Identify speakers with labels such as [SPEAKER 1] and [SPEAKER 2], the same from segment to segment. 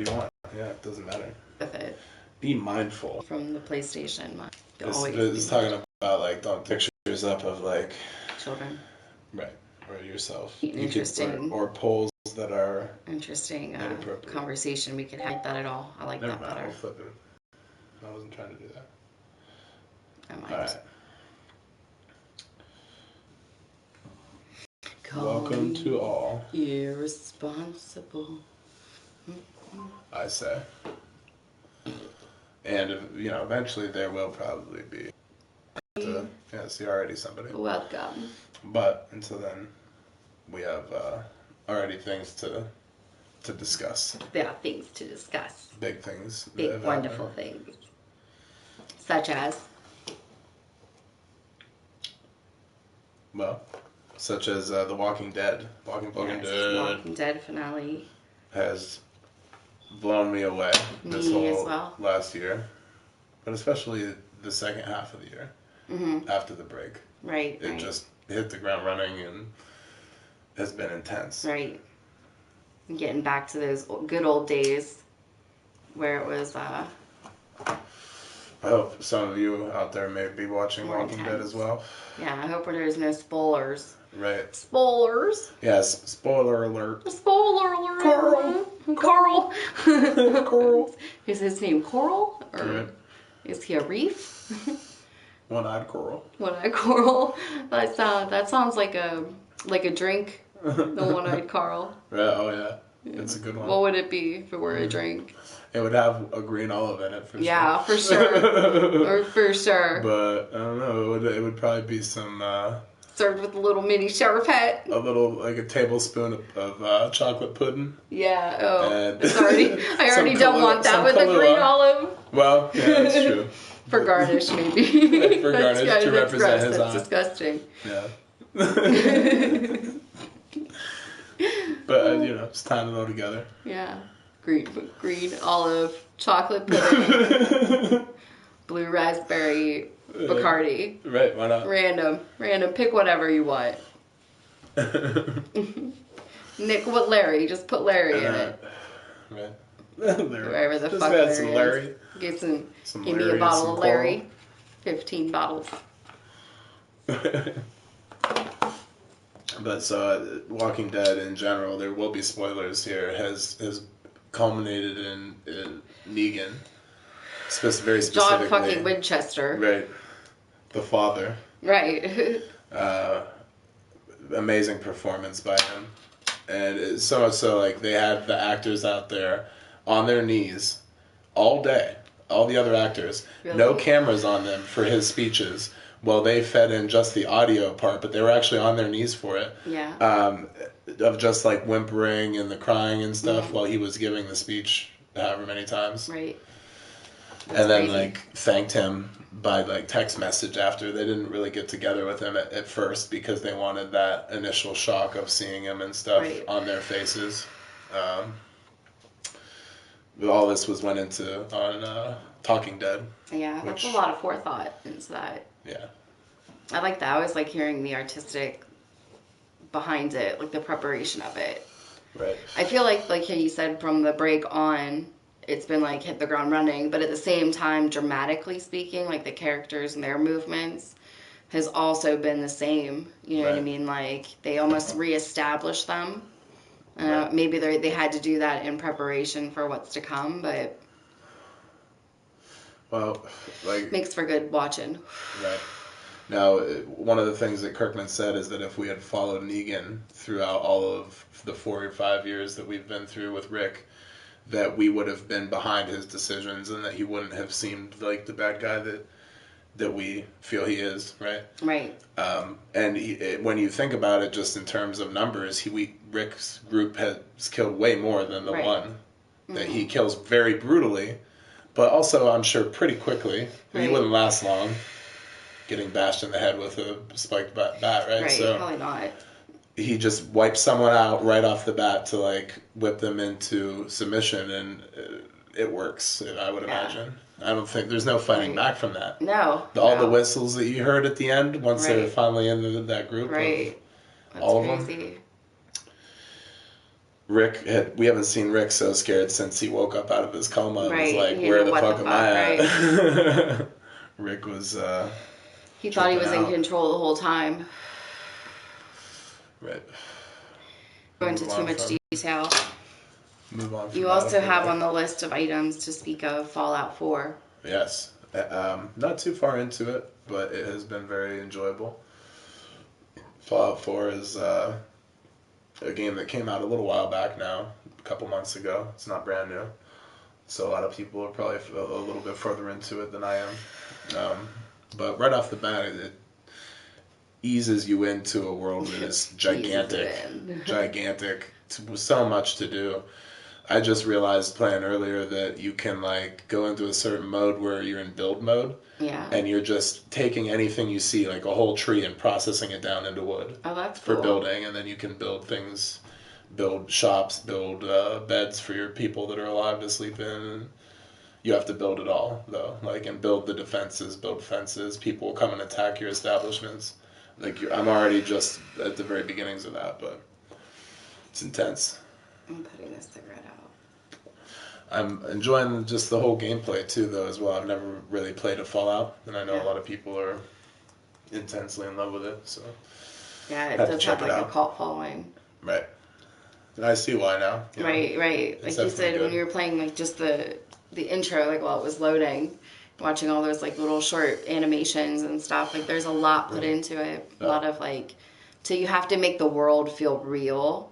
[SPEAKER 1] you want. Yeah, it doesn't matter.
[SPEAKER 2] With it.
[SPEAKER 1] Be mindful.
[SPEAKER 2] From the PlayStation.
[SPEAKER 1] It's talking about, like, don't pictures up of, like...
[SPEAKER 2] children.
[SPEAKER 1] Right. Or yourself.
[SPEAKER 2] Interesting.
[SPEAKER 1] Or polls that are...
[SPEAKER 2] Interesting conversation we could have. I like that at all. I like that better.
[SPEAKER 1] I'll flip it. I wasn't trying to do that.
[SPEAKER 2] I might.
[SPEAKER 1] All right.
[SPEAKER 2] Welcome
[SPEAKER 1] to all.
[SPEAKER 2] Irresponsible.
[SPEAKER 1] I say. And, eventually there will probably be. Yes, you're already somebody.
[SPEAKER 2] Welcome.
[SPEAKER 1] But until then, we have already things to discuss.
[SPEAKER 2] There are things to discuss.
[SPEAKER 1] Big things.
[SPEAKER 2] Big, wonderful things. Such as?
[SPEAKER 1] Well, such as The Walking Dead. Walking
[SPEAKER 2] Dead finale.
[SPEAKER 1] Has blown me away this whole last year. But especially the second half of the year. Mm-hmm. After the break.
[SPEAKER 2] Right.
[SPEAKER 1] It just hit the ground running and has been intense.
[SPEAKER 2] Right. Getting back to those good old days where it was... I
[SPEAKER 1] hope some of you out there may be watching Walking Dead as well.
[SPEAKER 2] Yeah, I hope there's no spoilers.
[SPEAKER 1] Right.
[SPEAKER 2] Spoilers.
[SPEAKER 1] Yes, spoiler alert.
[SPEAKER 2] Spoiler alert. Carl. Carl. Is his name Coral? Or is he a reef?
[SPEAKER 1] One-eyed coral.
[SPEAKER 2] One-eyed coral. That sounds like a drink. The one-eyed Carl.
[SPEAKER 1] Yeah, oh yeah. It's a good one.
[SPEAKER 2] What would it be if it were a drink?
[SPEAKER 1] It would have a green olive in it for sure.
[SPEAKER 2] Yeah, for sure. Or for sure.
[SPEAKER 1] But I don't know. It would probably be some.
[SPEAKER 2] Served with a little mini shower pet.
[SPEAKER 1] A little, like a tablespoon of chocolate pudding.
[SPEAKER 2] Yeah. Oh, I already don't want that with a green olive.
[SPEAKER 1] Well, yeah, that's true.
[SPEAKER 2] For garnish, maybe.
[SPEAKER 1] Right, for garnish to represent his eye.
[SPEAKER 2] That's disgusting.
[SPEAKER 1] Yeah. But it's time to go together.
[SPEAKER 2] Yeah. Green olive, chocolate pudding, blue raspberry, Bacardi.
[SPEAKER 1] Right, why not?
[SPEAKER 2] Random. Pick whatever you want. Nick, what Larry? Just put Larry in it.
[SPEAKER 1] Right.
[SPEAKER 2] Wherever the fuck Larry
[SPEAKER 1] some Larry.
[SPEAKER 2] Give me a bottle of Larry. 15 bottles.
[SPEAKER 1] But so, Walking Dead in general, there will be spoilers here, has culminated in Negan. Very specifically.
[SPEAKER 2] John fucking Winchester.
[SPEAKER 1] Right. The father.
[SPEAKER 2] Right.
[SPEAKER 1] Amazing performance by him. And so much so, like, they had the actors out there on their knees all day. All the other actors. Really? No cameras on them for his speeches. Well, they fed in just the audio part, but they were actually on their knees for it.
[SPEAKER 2] Yeah.
[SPEAKER 1] Of just, like, whimpering and the crying and stuff while he was giving the speech however many times.
[SPEAKER 2] Right.
[SPEAKER 1] That's and then, crazy. Like, thanked him by, like, text message after. They didn't really get together with him at first because they wanted that initial shock of seeing him and stuff on their faces. All this went into on Talking Dead.
[SPEAKER 2] Yeah, that's a lot of forethought into that.
[SPEAKER 1] Yeah.
[SPEAKER 2] I like that. I always like hearing the artistic behind it, like the preparation of it.
[SPEAKER 1] Right.
[SPEAKER 2] I feel like you said, from the break on, it's been like hit the ground running, but at the same time, dramatically speaking, like the characters and their movements has also been the same. You know what I mean? Like they almost reestablished them. Maybe they had to do that in preparation for what's to come, but makes for good watching.
[SPEAKER 1] Right. Now, one of the things that Kirkman said is that if we had followed Negan throughout all of the 4 or 5 years that we've been through with Rick, that we would have been behind his decisions and that he wouldn't have seemed like the bad guy that we feel he is, right?
[SPEAKER 2] Right.
[SPEAKER 1] And when you think about it, just in terms of numbers, Rick's group has killed way more than the one that he kills very brutally, but also I'm sure pretty quickly. He wouldn't last long, getting bashed in the head with a spiked bat, right?
[SPEAKER 2] Right.
[SPEAKER 1] So
[SPEAKER 2] probably not.
[SPEAKER 1] He just wipes someone out right off the bat to like whip them into submission, and it works. I would imagine. I don't think there's no fighting back from that.
[SPEAKER 2] No.
[SPEAKER 1] All the whistles that you heard at the end once they were finally in that group.
[SPEAKER 2] Right. That's
[SPEAKER 1] all
[SPEAKER 2] crazy.
[SPEAKER 1] of them. we haven't seen Rick so scared since he woke up out of his coma. It was
[SPEAKER 2] Right.
[SPEAKER 1] like,
[SPEAKER 2] You
[SPEAKER 1] where
[SPEAKER 2] know,
[SPEAKER 1] the
[SPEAKER 2] what
[SPEAKER 1] fuck
[SPEAKER 2] the
[SPEAKER 1] am I
[SPEAKER 2] fuck,
[SPEAKER 1] at? Rick was
[SPEAKER 2] He thought he was
[SPEAKER 1] tripping
[SPEAKER 2] in
[SPEAKER 1] out.
[SPEAKER 2] control the whole time.
[SPEAKER 1] Right.
[SPEAKER 2] Go
[SPEAKER 1] Move
[SPEAKER 2] into too
[SPEAKER 1] on
[SPEAKER 2] much
[SPEAKER 1] from
[SPEAKER 2] detail.
[SPEAKER 1] move on from
[SPEAKER 2] You also have
[SPEAKER 1] Battlefield.
[SPEAKER 2] on the list of items to speak of Fallout 4.
[SPEAKER 1] Yes. Not too far into it, but it has been very enjoyable. Fallout 4 is a game that came out a little while back now, a couple months ago. It's not brand new. So a lot of people are probably a little bit further into it than I am. But right off the bat, it eases you into a world that is gigantic. Gigantic. With so much to do. I just realized playing earlier that you can like go into a certain mode where you're in build mode.
[SPEAKER 2] Yeah.
[SPEAKER 1] And you're just taking anything you see, like a whole tree, and processing it down into wood.
[SPEAKER 2] Oh, that's
[SPEAKER 1] for
[SPEAKER 2] cool.
[SPEAKER 1] building, and then you can build things, build shops, build beds for your people that are alive to sleep in. You have to build it all, though, like, and build the defenses, build fences. People will come and attack your establishments. Like, I'm already just at the very beginnings of that, but it's intense.
[SPEAKER 2] I'm putting this cigarette out.
[SPEAKER 1] I'm enjoying just the whole gameplay too, though, as well. I've never really played a Fallout, and I know a lot of people are intensely in love with it. So
[SPEAKER 2] Yeah, it
[SPEAKER 1] Have to
[SPEAKER 2] does
[SPEAKER 1] check
[SPEAKER 2] have
[SPEAKER 1] it
[SPEAKER 2] like a
[SPEAKER 1] out.
[SPEAKER 2] cult following.
[SPEAKER 1] right, and I see why now. you know.
[SPEAKER 2] Right. Like
[SPEAKER 1] It's
[SPEAKER 2] you
[SPEAKER 1] definitely
[SPEAKER 2] said, when
[SPEAKER 1] good.
[SPEAKER 2] you were playing like just the intro, like while it was loading, watching all those like little short animations and stuff. Like there's a lot put into it. A lot of like, so you have to make the world feel real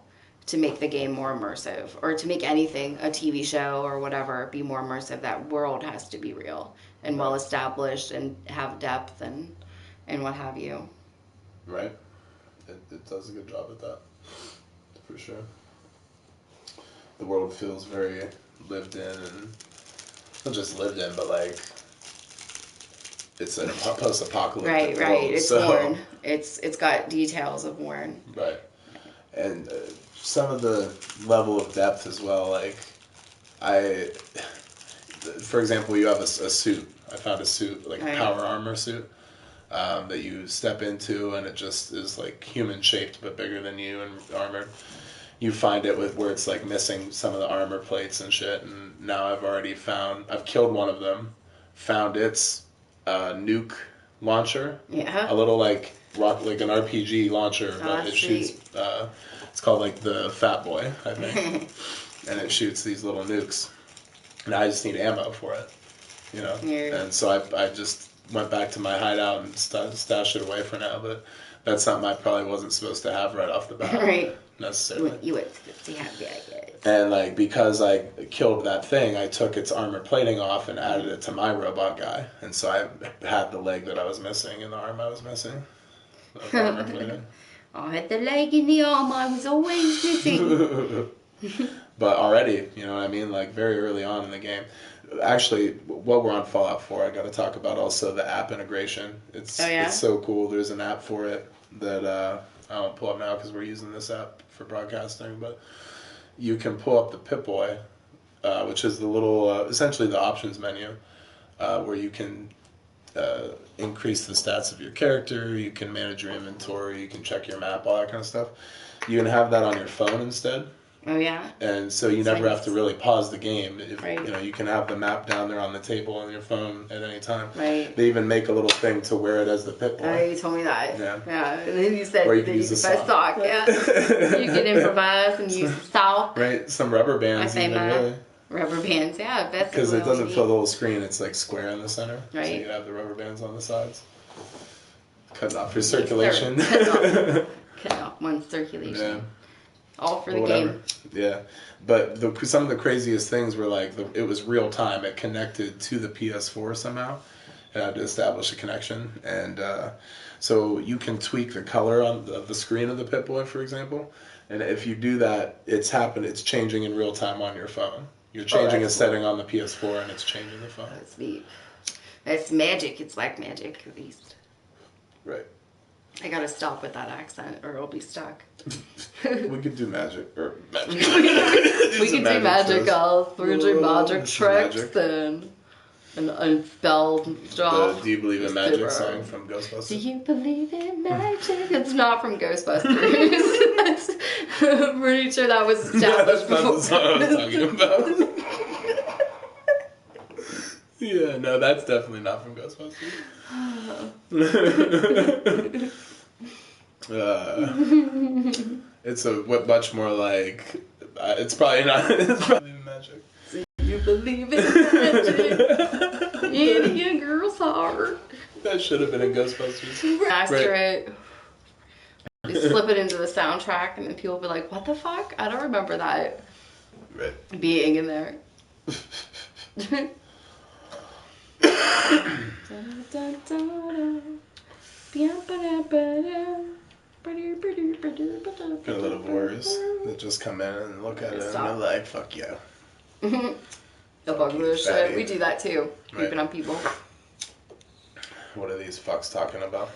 [SPEAKER 2] to make the game more immersive, or to make anything, a TV show or whatever, be more immersive. That world has to be real and well established and have depth and what have you.
[SPEAKER 1] Right, it does a good job at that, for sure. The world feels very lived in, and not just lived in, but like it's a post-apocalyptic
[SPEAKER 2] Right.
[SPEAKER 1] world.
[SPEAKER 2] It's
[SPEAKER 1] so,
[SPEAKER 2] worn. It's got details of worn.
[SPEAKER 1] Right. And some of the level of depth as well. Like, for example, you have a suit. I found a suit, like a power armor suit, that you step into, and it just is like human shaped but bigger than you and armored. You find it with where it's like missing some of the armor plates and shit. And now I've killed one of them, found its nuke launcher.
[SPEAKER 2] Yeah.
[SPEAKER 1] A little like like an RPG launcher, but it shoots. It's called like the Fat Boy, I think, and it shoots these little nukes. And I just need ammo for it, you know.
[SPEAKER 2] Yeah.
[SPEAKER 1] And so I just went back to my hideout and stashed it away for now. But that's something I probably wasn't supposed to have right off the bat,
[SPEAKER 2] Right.
[SPEAKER 1] necessarily.
[SPEAKER 2] You would see how big it is.
[SPEAKER 1] And like because I killed that thing, I took its armor plating off and added it to my robot guy, and so I had the leg that I was missing and the arm I was missing. The armor plating.
[SPEAKER 2] I had the leg in the arm I was always missing.
[SPEAKER 1] But already, you know what I mean? Like very early on in the game. Actually, while we're on Fallout 4, I got to talk about also the app integration. It's so cool. There's an app for it that I won't pull up now because we're using this app for broadcasting. But you can pull up the Pip-Boy, which is the little, essentially the options menu, where you can increase the stats of your character, you can manage your inventory, you can check your map, all that kind of stuff. You can have that on your phone instead.
[SPEAKER 2] Oh yeah.
[SPEAKER 1] And so you never have to really pause the game.
[SPEAKER 2] Right.
[SPEAKER 1] You know, you can have the map down there on the table on your phone at any time.
[SPEAKER 2] Right.
[SPEAKER 1] They even make a little thing to wear it as the Pip-Boy.
[SPEAKER 2] Oh, you told me that.
[SPEAKER 1] Yeah.
[SPEAKER 2] And then you said
[SPEAKER 1] Or
[SPEAKER 2] that
[SPEAKER 1] you can use the
[SPEAKER 2] sock. Yeah. You can improvise and use the sock.
[SPEAKER 1] Right. Some rubber bands even, really.
[SPEAKER 2] Rubber bands, yeah. That's
[SPEAKER 1] because it doesn't fill the whole screen. It's like square in the center.
[SPEAKER 2] Right.
[SPEAKER 1] So you can have the rubber bands on the sides. Cut off your circulation.
[SPEAKER 2] Cut off one circulation.
[SPEAKER 1] Yeah.
[SPEAKER 2] All for the game.
[SPEAKER 1] Yeah. But some of the craziest things were like, it was real time. It connected to the PS4 somehow. It had to establish a connection. And so you can tweak the color on the screen of the Pip-Boy, for example. And if you do that, it's changing in real time on your phone. You're changing a setting on the PS4 and it's changing the phone.
[SPEAKER 2] That's neat. That's magic. It's like magic, at least.
[SPEAKER 1] Right.
[SPEAKER 2] I gotta stop with that accent or it'll be stuck.
[SPEAKER 1] We could do magic. Or magic.
[SPEAKER 2] We could do magic,
[SPEAKER 1] tricks.
[SPEAKER 2] We're doing magic
[SPEAKER 1] Some
[SPEAKER 2] tricks
[SPEAKER 1] magic.
[SPEAKER 2] then. and unspelled
[SPEAKER 1] The
[SPEAKER 2] stuff.
[SPEAKER 1] Do You Believe in Magic song from
[SPEAKER 2] Do
[SPEAKER 1] Ghostbusters?
[SPEAKER 2] you believe in magic? It's not from Ghostbusters. That's, I'm pretty sure that was established
[SPEAKER 1] That's not
[SPEAKER 2] before.
[SPEAKER 1] the song I was talking about. Yeah, no, that's definitely not from Ghostbusters. It's much more like it's probably not. It's probably magic.
[SPEAKER 2] You believe in magic in your girl's heart.
[SPEAKER 1] That should have been in Ghostbusters.
[SPEAKER 2] Master it. You slip it into the soundtrack, and then people will be like, "What the fuck? I don't remember that
[SPEAKER 1] Right.
[SPEAKER 2] being in there."
[SPEAKER 1] Got a little boys that just come in and look at it and they're like, fuck yeah.
[SPEAKER 2] The bugler shit. We do that too. Creeping
[SPEAKER 1] Right.
[SPEAKER 2] on people.
[SPEAKER 1] What are these fucks talking about?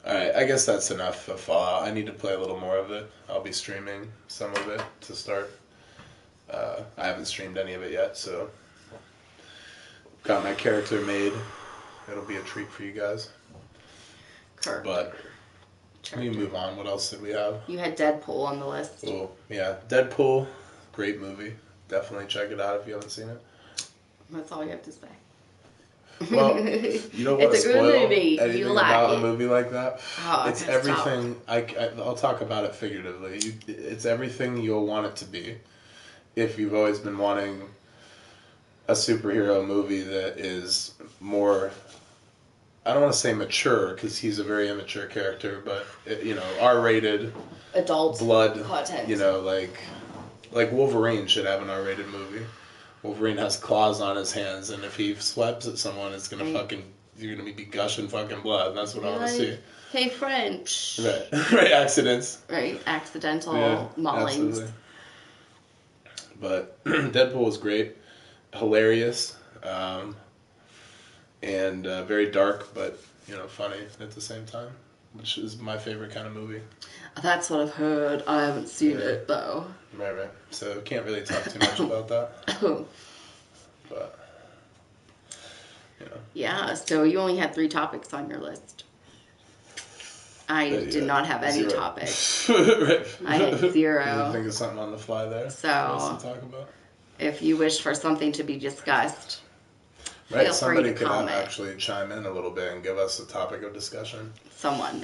[SPEAKER 1] Alright, I guess that's enough of Fallout. I need to play a little more of it. I'll be streaming some of it to start. I haven't streamed any of it yet, so got my character made. It'll be a treat for you guys.
[SPEAKER 2] Kirk.
[SPEAKER 1] But we move on. What else did we have?
[SPEAKER 2] You had Deadpool on the list.
[SPEAKER 1] Oh, yeah. Deadpool, great movie. Definitely check it out if you haven't seen it.
[SPEAKER 2] That's all you have to say.
[SPEAKER 1] Well, you don't want to
[SPEAKER 2] It's a good
[SPEAKER 1] spoil
[SPEAKER 2] movie.
[SPEAKER 1] anything
[SPEAKER 2] You like
[SPEAKER 1] about
[SPEAKER 2] it.
[SPEAKER 1] a movie like that.
[SPEAKER 2] Oh,
[SPEAKER 1] It's
[SPEAKER 2] just
[SPEAKER 1] everything. I'll talk about it figuratively. It's everything you'll want it to be. If you've always been wanting a superhero movie that is more, I don't want to say mature because he's a very immature character, but R-rated,
[SPEAKER 2] Adult
[SPEAKER 1] blood
[SPEAKER 2] content.
[SPEAKER 1] Like Wolverine should have an R-rated movie. Wolverine has claws on his hands, and if he swipes at someone, it's gonna you're gonna be gushing fucking blood. And that's what I want to see.
[SPEAKER 2] Hey, French.
[SPEAKER 1] Right, right. Accidents.
[SPEAKER 2] Right, accidental maulings.
[SPEAKER 1] Absolutely. But Deadpool was great, hilarious, and very dark, but funny at the same time, which is my favorite kind of movie.
[SPEAKER 2] That's what I've heard. I haven't seen it though.
[SPEAKER 1] Right. So can't really talk too much about that. But
[SPEAKER 2] Yeah. So you only had 3 topics on your list. I did not have any
[SPEAKER 1] 0
[SPEAKER 2] topics.
[SPEAKER 1] Right.
[SPEAKER 2] I had 0.
[SPEAKER 1] You think of something on the fly there
[SPEAKER 2] So-
[SPEAKER 1] for us to talk about?
[SPEAKER 2] If you wish for something to be discussed,
[SPEAKER 1] Right,
[SPEAKER 2] feel free
[SPEAKER 1] somebody
[SPEAKER 2] to
[SPEAKER 1] could
[SPEAKER 2] comment.
[SPEAKER 1] actually chime in a little bit and give us a topic of discussion.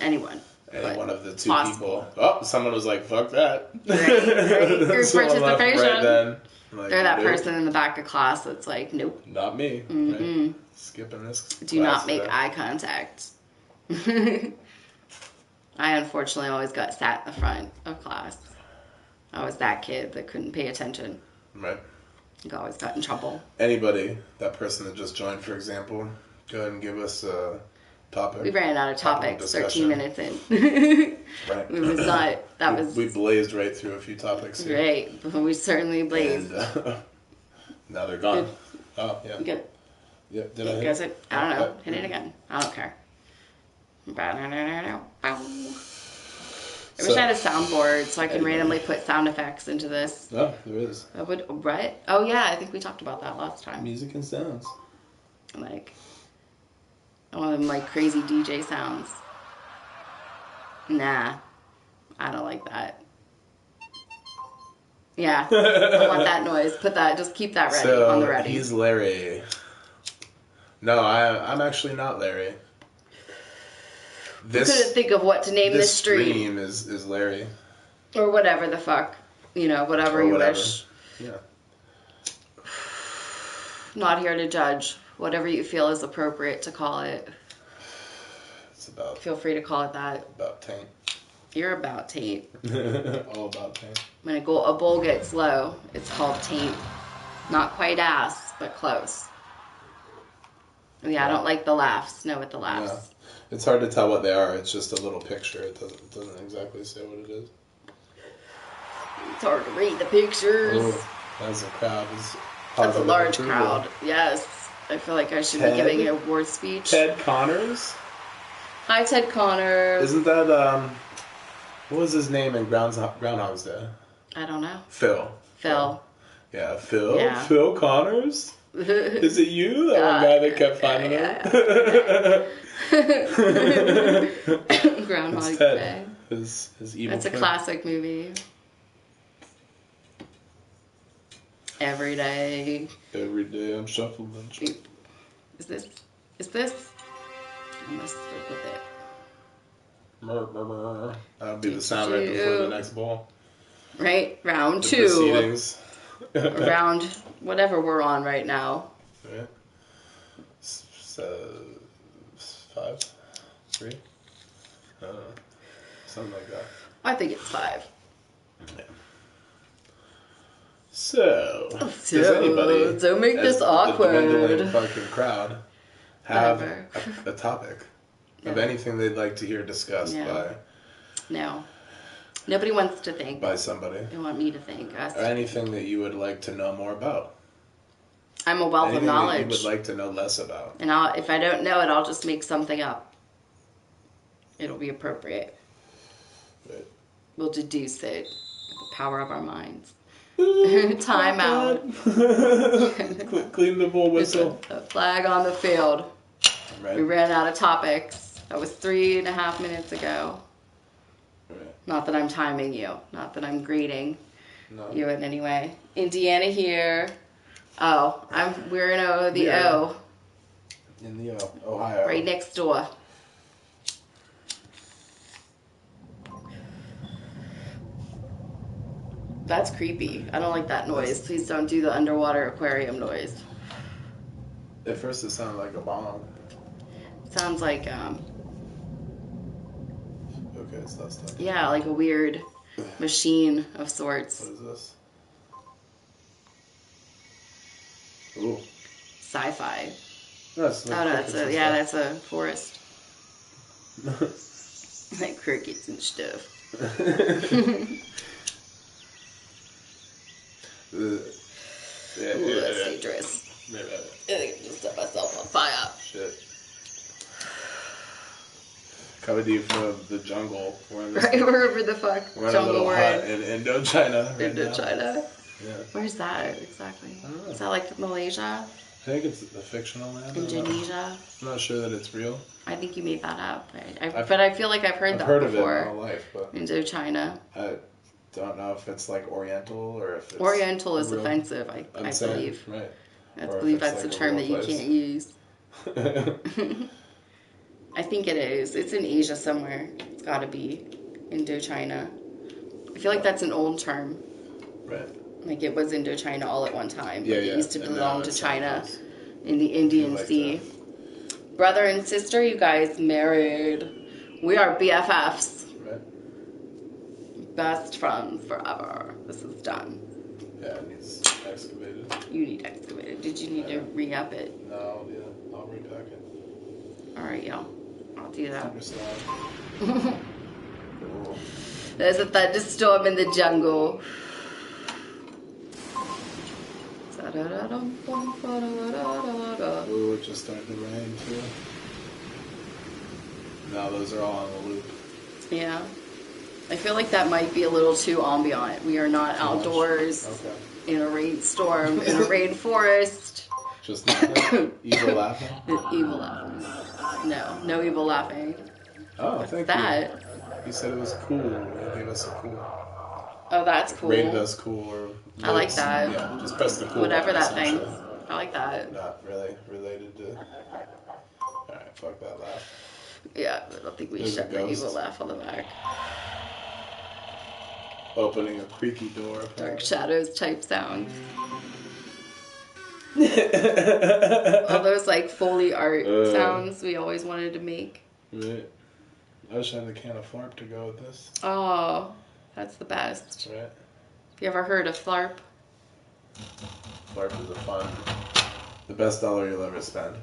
[SPEAKER 2] anyone.
[SPEAKER 1] Any
[SPEAKER 2] But
[SPEAKER 1] one of the 2
[SPEAKER 2] possible.
[SPEAKER 1] people. Oh, someone was like, fuck that.
[SPEAKER 2] Right. Group
[SPEAKER 1] Someone left
[SPEAKER 2] participation.
[SPEAKER 1] right then. Like,
[SPEAKER 2] They're that
[SPEAKER 1] nope,
[SPEAKER 2] person in the back of class that's like, nope,
[SPEAKER 1] Not me. Right? Skipping this.
[SPEAKER 2] do
[SPEAKER 1] class
[SPEAKER 2] not make
[SPEAKER 1] today.
[SPEAKER 2] eye contact. I unfortunately always got sat in the front of class. I was that kid that couldn't pay attention.
[SPEAKER 1] Right.
[SPEAKER 2] I always got in trouble.
[SPEAKER 1] Anybody, that person that just joined, for example, go ahead and give us a topic.
[SPEAKER 2] We ran out of
[SPEAKER 1] Topic
[SPEAKER 2] topics
[SPEAKER 1] discussion.
[SPEAKER 2] 13 minutes in.
[SPEAKER 1] Right.
[SPEAKER 2] It was not, that was
[SPEAKER 1] We blazed right through a few topics here.
[SPEAKER 2] great. We certainly blazed.
[SPEAKER 1] And now they're gone. Oh, yeah.
[SPEAKER 2] You get,
[SPEAKER 1] Yeah, did I
[SPEAKER 2] you
[SPEAKER 1] hit?
[SPEAKER 2] guys, I don't know. Hit it again. I don't care. I wish I had a soundboard so I could randomly put sound effects into this.
[SPEAKER 1] No, there is.
[SPEAKER 2] I would, right? Oh yeah, I think we talked about that last time.
[SPEAKER 1] Music and sounds.
[SPEAKER 2] Like, one of them like crazy DJ sounds. Nah, I don't like that. Yeah, I want that noise. Put that, just keep that ready, on the ready.
[SPEAKER 1] He's Larry. No, I'm actually not Larry.
[SPEAKER 2] I couldn't think of what to name this stream.
[SPEAKER 1] is Larry.
[SPEAKER 2] Or whatever the fuck. Whatever
[SPEAKER 1] Or
[SPEAKER 2] you
[SPEAKER 1] whatever.
[SPEAKER 2] wish.
[SPEAKER 1] Yeah.
[SPEAKER 2] Not here to judge. Whatever you feel is appropriate to call it.
[SPEAKER 1] It's about
[SPEAKER 2] Feel free to call it that.
[SPEAKER 1] taint.
[SPEAKER 2] You're about taint.
[SPEAKER 1] All about taint.
[SPEAKER 2] When a bowl gets low, it's called taint. Not quite ass, but close. Yeah, I don't like the laughs. No with the laughs.
[SPEAKER 1] Yeah. It's hard to tell what they are. It's just a little picture. It doesn't exactly say what it is.
[SPEAKER 2] It's hard to read the pictures.
[SPEAKER 1] Oh, that's a crowd.
[SPEAKER 2] That's a large crowd. Yes. I feel like I should be giving an award speech.
[SPEAKER 1] Ted Connors?
[SPEAKER 2] Hi, Ted Connors.
[SPEAKER 1] Isn't that, what was his name in Groundhog's Day?
[SPEAKER 2] I don't know.
[SPEAKER 1] Phil.
[SPEAKER 2] Phil.
[SPEAKER 1] Yeah, Phil.
[SPEAKER 2] Yeah.
[SPEAKER 1] Phil Connors? Is it you? That one guy that kept finding him?
[SPEAKER 2] Groundhog
[SPEAKER 1] It's
[SPEAKER 2] Day.
[SPEAKER 1] Ted. His evil
[SPEAKER 2] That's a
[SPEAKER 1] friend.
[SPEAKER 2] classic movie. Every day.
[SPEAKER 1] Every day I'm shuffling.
[SPEAKER 2] Is this? I must stick with it.
[SPEAKER 1] That'll be the sound right before the next ball.
[SPEAKER 2] Right? Round
[SPEAKER 1] The
[SPEAKER 2] 2.
[SPEAKER 1] proceedings.
[SPEAKER 2] Round whatever we're on right now.
[SPEAKER 1] Right. So, 5? 3? I don't know. Something like that.
[SPEAKER 2] I think it's 5.
[SPEAKER 1] Yeah. So does anybody,
[SPEAKER 2] don't make
[SPEAKER 1] as
[SPEAKER 2] this awkward.
[SPEAKER 1] the dwindling fucking crowd, have
[SPEAKER 2] Whatever.
[SPEAKER 1] a topic of
[SPEAKER 2] No.
[SPEAKER 1] anything they'd like to hear discussed
[SPEAKER 2] No. No. Nobody wants to think.
[SPEAKER 1] by somebody,
[SPEAKER 2] They want me to think.
[SPEAKER 1] or anything that you would like to know more about?
[SPEAKER 2] I'm a wealth
[SPEAKER 1] Anything
[SPEAKER 2] of
[SPEAKER 1] that
[SPEAKER 2] knowledge.
[SPEAKER 1] you would like to know less about?
[SPEAKER 2] And if I don't know it, I'll just make something up. It'll be appropriate.
[SPEAKER 1] Right.
[SPEAKER 2] We'll deduce it with the power of our minds. Time out.
[SPEAKER 1] Clean the bull whistle.
[SPEAKER 2] A flag on the field.
[SPEAKER 1] Right.
[SPEAKER 2] We ran out of topics. That was 3.5 minutes ago.
[SPEAKER 1] Right.
[SPEAKER 2] Not that I'm timing you. Not that I'm grading
[SPEAKER 1] No.
[SPEAKER 2] you in any way. Indiana here. Oh, we're in the
[SPEAKER 1] Yeah.
[SPEAKER 2] O.
[SPEAKER 1] In the Ohio.
[SPEAKER 2] Right next door. That's creepy. I don't like that noise. Please don't do the underwater aquarium noise.
[SPEAKER 1] At first, it sounded like a bomb.
[SPEAKER 2] Sounds like
[SPEAKER 1] Okay, it's not stuff.
[SPEAKER 2] yeah, like a weird machine of sorts.
[SPEAKER 1] What is this? Ooh.
[SPEAKER 2] Sci-fi.
[SPEAKER 1] No, it's like
[SPEAKER 2] Oh no,
[SPEAKER 1] crickets and
[SPEAKER 2] that's a forest. Like crickets and stuff.
[SPEAKER 1] Yeah,
[SPEAKER 2] Ooh, that's dangerous.
[SPEAKER 1] Maybe
[SPEAKER 2] I think I just set myself on fire.
[SPEAKER 1] Shit. Coming to you from the jungle. We're in this,
[SPEAKER 2] Right, wherever the fuck
[SPEAKER 1] we're in a
[SPEAKER 2] jungle
[SPEAKER 1] little
[SPEAKER 2] we're
[SPEAKER 1] hut
[SPEAKER 2] in.
[SPEAKER 1] in Indochina. Right now.
[SPEAKER 2] Indochina.
[SPEAKER 1] Yeah.
[SPEAKER 2] Where's that exactly?
[SPEAKER 1] I don't know.
[SPEAKER 2] Is that like Malaysia?
[SPEAKER 1] I think it's a fictional land.
[SPEAKER 2] Indonesia?
[SPEAKER 1] I'm not sure that it's real.
[SPEAKER 2] I think you made that up. But I feel like I've heard that
[SPEAKER 1] heard of it
[SPEAKER 2] before.
[SPEAKER 1] my whole life, but
[SPEAKER 2] Indochina.
[SPEAKER 1] I don't know if it's like Oriental or if it's
[SPEAKER 2] Oriental is
[SPEAKER 1] real-
[SPEAKER 2] offensive, I
[SPEAKER 1] I'm saying,
[SPEAKER 2] believe.
[SPEAKER 1] right.
[SPEAKER 2] I
[SPEAKER 1] Or if
[SPEAKER 2] believe
[SPEAKER 1] it's
[SPEAKER 2] that's
[SPEAKER 1] like
[SPEAKER 2] a
[SPEAKER 1] a
[SPEAKER 2] term that
[SPEAKER 1] real
[SPEAKER 2] you
[SPEAKER 1] place.
[SPEAKER 2] can't use. I think it is. It's in Asia somewhere. It's got to be Indochina. I feel like that's an old term.
[SPEAKER 1] Right.
[SPEAKER 2] Like it was Indochina all at one time.
[SPEAKER 1] Yeah,
[SPEAKER 2] Like
[SPEAKER 1] yeah.
[SPEAKER 2] It used to
[SPEAKER 1] And now
[SPEAKER 2] belong to
[SPEAKER 1] it's
[SPEAKER 2] China
[SPEAKER 1] something
[SPEAKER 2] in the Indian
[SPEAKER 1] like
[SPEAKER 2] Sea. Brother and sister, you guys married. We are BFFs.
[SPEAKER 1] Right.
[SPEAKER 2] Best friends forever. This is done.
[SPEAKER 1] Yeah, it needs excavated.
[SPEAKER 2] You need excavated. Did you need to re-up it?
[SPEAKER 1] No, yeah, I'll repack it.
[SPEAKER 2] Alright, yo. I'll do that.
[SPEAKER 1] Understand. Cool.
[SPEAKER 2] There's a thunderstorm in the jungle.
[SPEAKER 1] Ooh, it just started to rain too. Now those are all on the loop.
[SPEAKER 2] Yeah. I feel like that might be a little too ambient. We are not
[SPEAKER 1] Too much.
[SPEAKER 2] outdoors
[SPEAKER 1] Okay.
[SPEAKER 2] in a rainstorm, in a rainforest.
[SPEAKER 1] Just nothing? Evil laughing?
[SPEAKER 2] Evil laughing. No evil laughing.
[SPEAKER 1] Oh,
[SPEAKER 2] What's
[SPEAKER 1] thank
[SPEAKER 2] that?
[SPEAKER 1] you. You said it was cool. You gave us a cool.
[SPEAKER 2] Oh, that's cool.
[SPEAKER 1] Rated us cool or
[SPEAKER 2] I like
[SPEAKER 1] lyrics.
[SPEAKER 2] that.
[SPEAKER 1] Yeah, just press the cool
[SPEAKER 2] Whatever
[SPEAKER 1] button,
[SPEAKER 2] that thing.
[SPEAKER 1] essentially.
[SPEAKER 2] I like that.
[SPEAKER 1] Not really related to. Alright, fuck that laugh.
[SPEAKER 2] Yeah, I don't think we
[SPEAKER 1] There's
[SPEAKER 2] should
[SPEAKER 1] a
[SPEAKER 2] have the
[SPEAKER 1] ghost.
[SPEAKER 2] evil laugh on the back.
[SPEAKER 1] Opening a creaky door.
[SPEAKER 2] Dark shadows type sounds. All those like Foley art sounds we always wanted to make.
[SPEAKER 1] Right. I wish I had a can of Flarp to go with this.
[SPEAKER 2] Oh, that's the best.
[SPEAKER 1] Right.
[SPEAKER 2] Have you ever heard of Flarp?
[SPEAKER 1] Flarp is the best dollar you'll ever spend.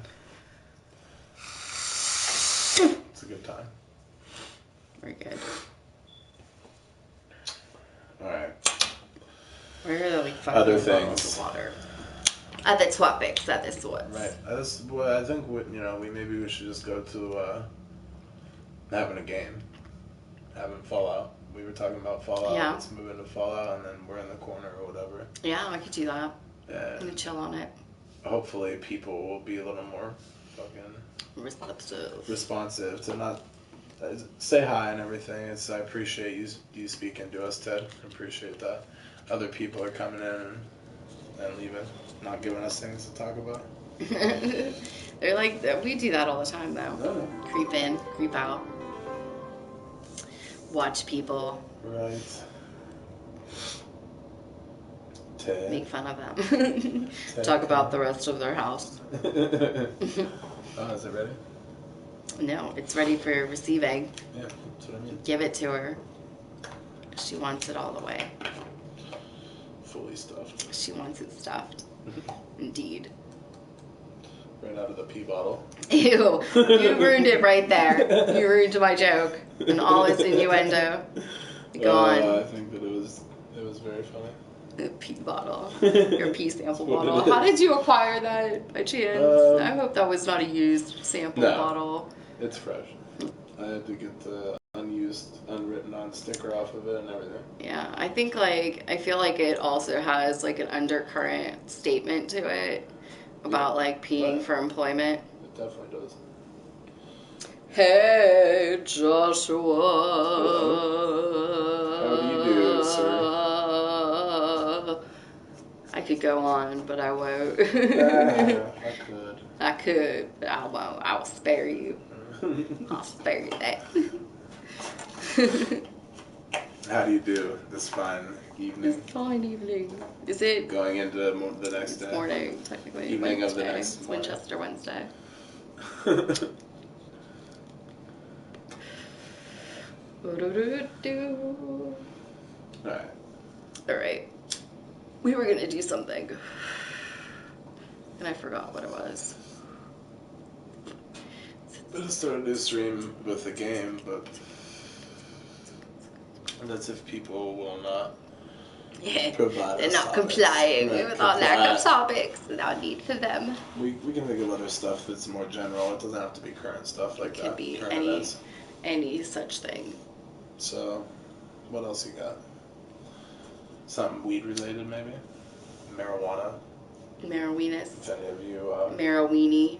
[SPEAKER 1] It's a good time.
[SPEAKER 2] Very good.
[SPEAKER 1] Alright.
[SPEAKER 2] Where are the like fucking
[SPEAKER 1] Other
[SPEAKER 2] bottles
[SPEAKER 1] things.
[SPEAKER 2] of water? Other topics, other sorts.
[SPEAKER 1] Right. I think we should just go to having a game. Having Fallout. We were talking about Fallout.
[SPEAKER 2] Yeah.
[SPEAKER 1] Let's move into Fallout and then we're in the corner or whatever.
[SPEAKER 2] Yeah, I could do that.
[SPEAKER 1] And
[SPEAKER 2] I'm gonna chill on it.
[SPEAKER 1] hopefully people will be a little more fucking responsive to not say hi and everything. I appreciate you speaking to us, Ted. I appreciate that. Other people are coming in and leaving, not giving us things to talk about.
[SPEAKER 2] They're like, we do that all the time, though.
[SPEAKER 1] No.
[SPEAKER 2] Creep in, creep out. Watch people.
[SPEAKER 1] Right. Ted.
[SPEAKER 2] Make fun of them. Talk about the rest of their house.
[SPEAKER 1] Oh, is it ready?
[SPEAKER 2] No, it's ready for receiving.
[SPEAKER 1] Yeah, that's what I mean.
[SPEAKER 2] Give it to her. She wants it all the way.
[SPEAKER 1] Fully stuffed.
[SPEAKER 2] She wants it stuffed. Indeed.
[SPEAKER 1] Right out of the pee bottle.
[SPEAKER 2] Ew. You ruined it right there. You ruined my joke. And all its innuendo. Go on.
[SPEAKER 1] I think that it was very funny.
[SPEAKER 2] The pee bottle. Your pee sample bottle. How did you acquire that by chance? I hope that was not a used sample bottle.
[SPEAKER 1] It's fresh. I had to get the unused, unwritten on sticker off of it and everything.
[SPEAKER 2] Yeah, I think I feel like it also has like an undercurrent statement to it about like peeing for employment.
[SPEAKER 1] It definitely does.
[SPEAKER 2] Hey, Joshua.
[SPEAKER 1] Hello. How do you do, sir?
[SPEAKER 2] I could go on, but I won't.
[SPEAKER 1] I could.
[SPEAKER 2] I could, but I won't. I will spare you. I'll spare you that.
[SPEAKER 1] How do you do this fine evening?
[SPEAKER 2] This fine evening. Is it
[SPEAKER 1] Going into the next day?
[SPEAKER 2] morning, technically.
[SPEAKER 1] Evening
[SPEAKER 2] Wednesday.
[SPEAKER 1] of the next
[SPEAKER 2] It's
[SPEAKER 1] morning.
[SPEAKER 2] Winchester Wednesday. Alright. We were gonna do something. And I forgot what it was.
[SPEAKER 1] I'm gonna start a new stream with a game, but that's if people will not provide
[SPEAKER 2] They're
[SPEAKER 1] us
[SPEAKER 2] not
[SPEAKER 1] topics.
[SPEAKER 2] complying
[SPEAKER 1] Right,
[SPEAKER 2] with our lack of topics and our need for them.
[SPEAKER 1] We can think of other stuff that's more general. It doesn't have to be current stuff like that.
[SPEAKER 2] Could be
[SPEAKER 1] Current
[SPEAKER 2] any
[SPEAKER 1] events.
[SPEAKER 2] any such thing.
[SPEAKER 1] So, what else you got? Something weed related, maybe? Marijuana.
[SPEAKER 2] Marijuanas.
[SPEAKER 1] If any of you
[SPEAKER 2] Marijuini.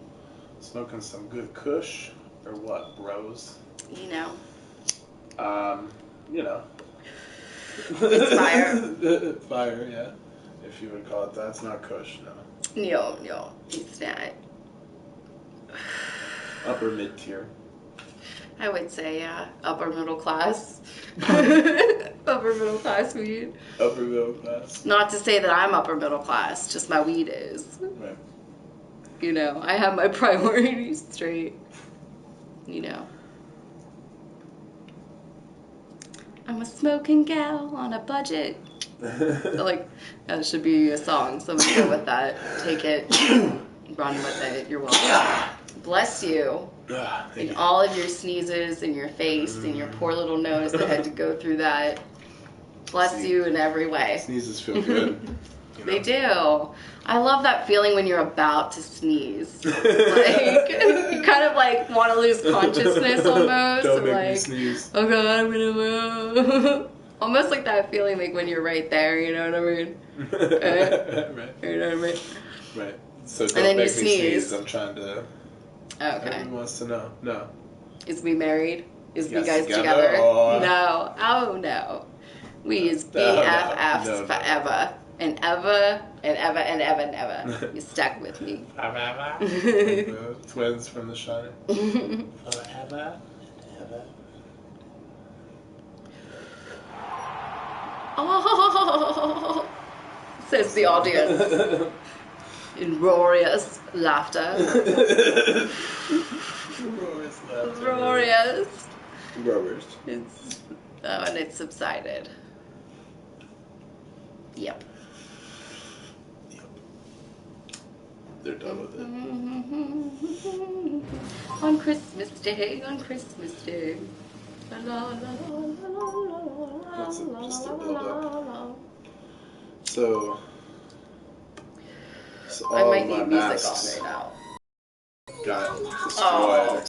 [SPEAKER 1] smoking some good kush or what, bros?
[SPEAKER 2] You know.
[SPEAKER 1] You know.
[SPEAKER 2] It's fire.
[SPEAKER 1] Fire, yeah. If you would call it that. It's not kush, no.
[SPEAKER 2] No, it's not.
[SPEAKER 1] Upper mid tier.
[SPEAKER 2] I would say, upper middle class. Upper middle class weed.
[SPEAKER 1] Upper middle class.
[SPEAKER 2] Not to say that I'm upper middle class, just my weed is.
[SPEAKER 1] Right.
[SPEAKER 2] You know, I have my priorities straight. You know. I'm a smoking gal on a budget. Like, that should be a song. Somebody go with that. Take it. Run with it. You're welcome. Bless you. And all of your sneezes and your face and your poor little nose that had to go through that. Bless you in every way.
[SPEAKER 1] Sneezes feel good. You know?
[SPEAKER 2] They do. I love that feeling when you're about to sneeze. Like, you kind of like want to lose consciousness almost.
[SPEAKER 1] Don't
[SPEAKER 2] and
[SPEAKER 1] make
[SPEAKER 2] like,
[SPEAKER 1] me sneeze.
[SPEAKER 2] oh god, I'm gonna almost like that feeling like when you're right there, you know what I mean?
[SPEAKER 1] Right.
[SPEAKER 2] You know what I mean?
[SPEAKER 1] Right. So don't
[SPEAKER 2] then you
[SPEAKER 1] make me
[SPEAKER 2] sneeze.
[SPEAKER 1] I'm trying to.
[SPEAKER 2] Okay.
[SPEAKER 1] Everyone wants to know. No.
[SPEAKER 2] Is we married? Is we
[SPEAKER 1] Yes,
[SPEAKER 2] guys
[SPEAKER 1] together,
[SPEAKER 2] together?
[SPEAKER 1] or-
[SPEAKER 2] No. Oh no. We is
[SPEAKER 1] No, no,
[SPEAKER 2] BFFs
[SPEAKER 1] no.
[SPEAKER 2] forever. And ever and ever and ever and ever. You stuck with me.
[SPEAKER 1] The twins from The Shining. Forever and ever.
[SPEAKER 2] Oh, says the audience in roarious laughter. Roarious.
[SPEAKER 1] Growers.
[SPEAKER 2] It's and it subsided. Yep.
[SPEAKER 1] They're done with it.
[SPEAKER 2] On Christmas Day, on Christmas Day. La la la la la la.
[SPEAKER 1] That's just a build up.
[SPEAKER 2] la.
[SPEAKER 1] So
[SPEAKER 2] I
[SPEAKER 1] all
[SPEAKER 2] might
[SPEAKER 1] of my
[SPEAKER 2] need music
[SPEAKER 1] masks
[SPEAKER 2] on right now.
[SPEAKER 1] got destroyed.